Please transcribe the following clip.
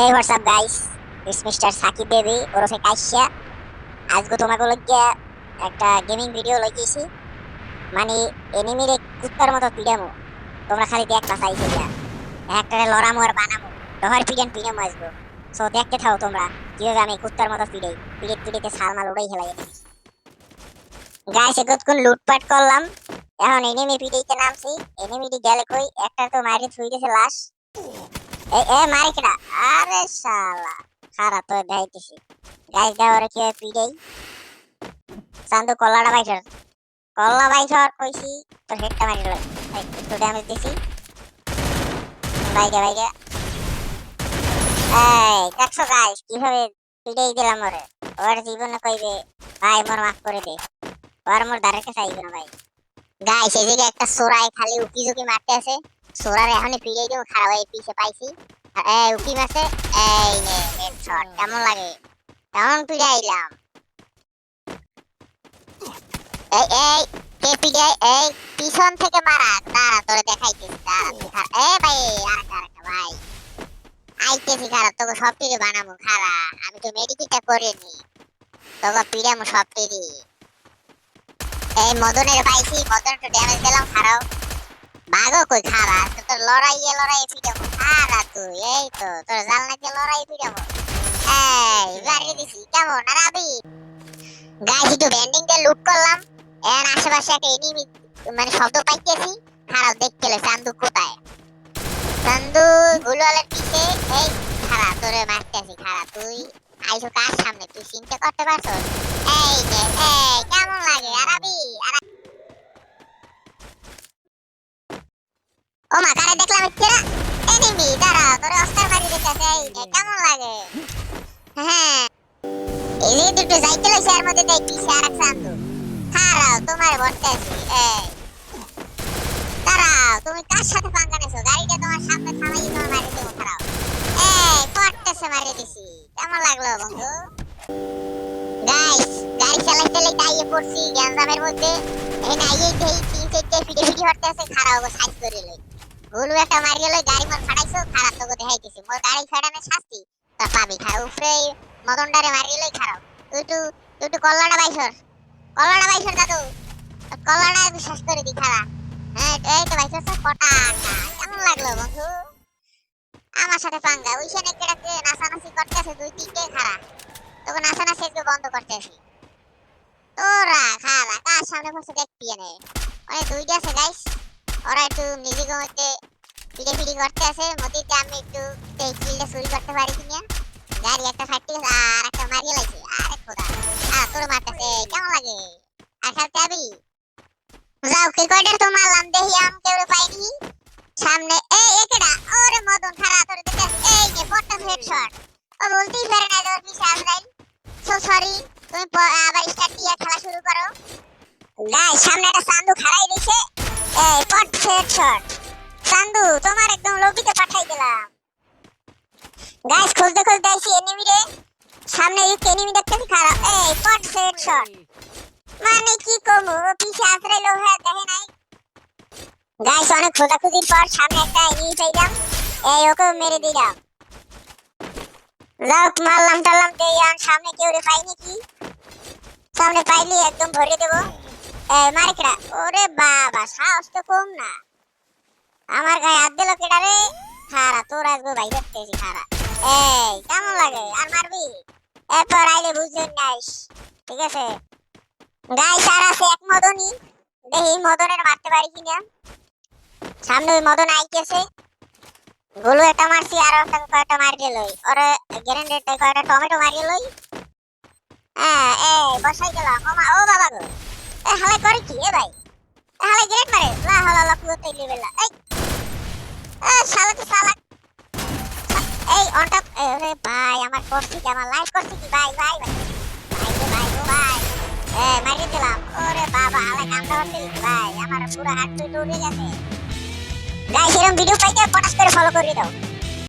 এই WhatsApp guys, it's mister Sakib baby ওরফে কাইসা। আজকে তোমাকে লইয়া একটা গেমিং ভিডিও লইয়েছি, মানে এনিমিরে কুত্তার মতো পিড়ামো। তোমরা খালি দেখবা চাইছে যা একটা লড়ামো আর বানামো, ডহর পিড়ামো আসবো। সো দেখতে থাও তোমরা কিভাবে আমি কুত্তার মতো পিড়াই, পিড়িতে সালমাল উড়াই হেলাই। গাইস এতক্ষণ লুটপাট করলাম, এখন এনিমি পিড়াইতে নামছি। এনিমিটি গেলে কই, একটা তো মাইরে থুই দিয়েছে লাশ। এ মাইকড়া, আরে শালা খারাপ তো দেখাইতেছি। গাইস দাও ওরে কিভাবে পিড়াই। চান্দু কল্লা বাইছর কইছি তোর হেডটা মারি লই। একটু ড্যামেজ দিছি। বাইরে এই দেখছো গাইস কিভাবে পিড়াই দিলাম ওরে। ওর জীবনে কইবে ভাই মোর মাফ করে দে, ওর মোর দাঁড়াতে চাইবে না ভাই। গাইস এই জায়গায় একটা সোরাই খালি উকি ঝুঁকি মারতে আছে। সোরার এখনই পিড়াই দিব, খারাপ হয়ে পিছে পাইছি। উকি মারছে, এই নে হেডশট। কেমন লাগে? কেমন পিড়াইলাম? এই কে পিড়াই? এই পিছন থেকে মারা, দাঁড়া তোরে দেখাইতেছি। দাঁড়া ভাই, আরেকটা ভাই আইতেছি। খারাপ তোকে সব টিরে বানাবো। খারা আমি তো মেডিকেটটা করিনি, তোকে পিড়ামো সব টিরি। এই মদনের পাইছি, মদন তো ড্যামেজ দিলাম। খারাপ ভাগো কই। খারা তোর লড়াইয়ে পিড়ামো। খারা তুই এই তো তোর জালনা দিয়ে লড়াই পিড়ামো। এই বাড়িয়ে দিছি। কেমন আরাবি? গাইস একটু ব্যান্ডিং দিয়ে লুট করলাম। এর আশেপাশে একটা এনিমি মানে শব্দ পাইতেছি। খারাপ দেখতে লে চান্দু কোথায়? চান্দু গুলওয়ালের পিছে। এই খারা তোরে মারতেছি। খারা তুই আইছো কার সামনে? তুই চিন্তা করতে পারছস? এই যে এই কেমন লাগে আরাবি? ও মা কারে দেখলাম হচ্ছে না এনিমি। দাঁড়া তোরে অস্কার মারি দিতেছে। এই যে কেমন লাগে? হ্যাঁ এই যে দুটো যাইতে লইছে, এর মধ্যে দেখ পিছে আরেক চান্দু। দাঁড়াও তোমার বলতেছি। এই দাঁড়াও, তুমি কার সাথে পাঙ্গা নেছো? গাড়িটা তোমার সামনে থামাই তোমার মারি দেবো। দাঁড়াও। এই পড়তেছে মারি দিছি। কেমন লাগলো বন্ধু? গাইস গাড়ি চালাইতে টাইয়ে পড়ছি গ্যাঞ্জামের মধ্যে। এই নাইয়ে দেই তিন চারটে ফিডে হরতেছে। খারাপ গো সাইজ করে লই। গুলু একটা মারিয়ে লই, গাড়ি মোর ফাড়াইছো। খারাপ তোকে দেখাইতেছি মোর গাড়ি ফাড়ানোর শাস্তি তা পাবি। খারাপ উপরে মদনডারে মারিয়ে লই। খারাপ তুই কল্লাটা বাইছর দাদু, কল্লাটা শেষ করে দি। খারাপ হ্যাঁ এই তো বাইছর কটা। কেমন লাগলো বন্ধু আমার সাথে পাঙ্গা? ওইখানে কেটাকে নাচানাচি করতেছে দুই তিনটে। খারাপ তোকে নাচানাচি একটু বন্ধ করতেছি। তোরা খারা কার সামনে বসে দেখবি এনে অনেক দুইটা আছে গাইস। ওরা একটু নিজেকে মধ্যে পিড়ে করতে আছে। মধ্যে আমি একটু এই কিলটা চুরি করতে পারি কিনা। গাড়ি একটা ফাটি আর একটা মারিয়ে লাইছে। আরে খোদা তোর মারতেছে। কেমন লাগে? আর খেলতে যাবি? যাও কে কয়টার তো মারলাম দেখি আম কেউ পাইনি সামনে। এই একেডা ওরে মদন খারা তোর দেখতে। এই যে পট্টা হেডশট। ও বলতেই পারে না তোর পিছে আসরাইল। সো সরি, তুমি আবার স্টার্ট দিয়ে খেলা শুরু করো। গাইস সামনে একটা চান্দু খাড়াই দিছে। এই পট হেডশট। চান্দু তোমার একদম লবিতে পাঠাই দিলাম। গাইস খুঁজতে আইছি এনিমি রে। সামনে এই এনিমি দেখতেছি খারাপ। এই পট হেডশট মানে কি কমু? পিছে আসরাইল হ্যাঁ দেখে নাই। গাইস অনেক খোঁজাখুঁজির পর সামনে একটা এনিমি পাইলাম। এই ওকে মেরে দিলাম। যাও মারলাম টারলাম দেই। আর সামনে কেউ রে পাই নাকি? সামনে পাইলি একদম ভরে দেবো। মারিকড়া ওরে বাবা সাহস তো কম না। আমার গায়ে হাত দিল কেডা রে? খারা তোর আসবো ভাই দেখতেছি। খারা এই কেমন লাগে? আর মারবি? এরপর আইলে বুঝলেন গাইস, ঠিক আছে? গাইস আর আছে এক মদনই, দেখি মদনের মারতে পারি কিনা। সামনে ওই মদন আইতেছে। গুলু একটা মারছি, আর একটা কয়টা মারিয়ে লই। ওরে গ্রেনেড কয়টা টমেটো মারিয়ে লই। হ্যাঁ এই বসাই গেলাম। ও বাবা গো, এ হালাই করে কি? এ ভাই হালাই গ্রেনেড মারে। লা হালা কুতে লেভেল। এই শালা তো শালা। এই অন টপ। আরে ভাই আমার করছি কি? আমার লাইভ করছি কি? ভাই ভাই ভাই ভাই ও ভাই মারিয়ে দিলাম। ওরে বাবা হালাই কামটা হচ্ছে ভাই। আমার পুরো হাত তুই উড়ে গেছে। গাইস এরকম ভিডিও পাইতে পটাশ করে ফলো করে দাও।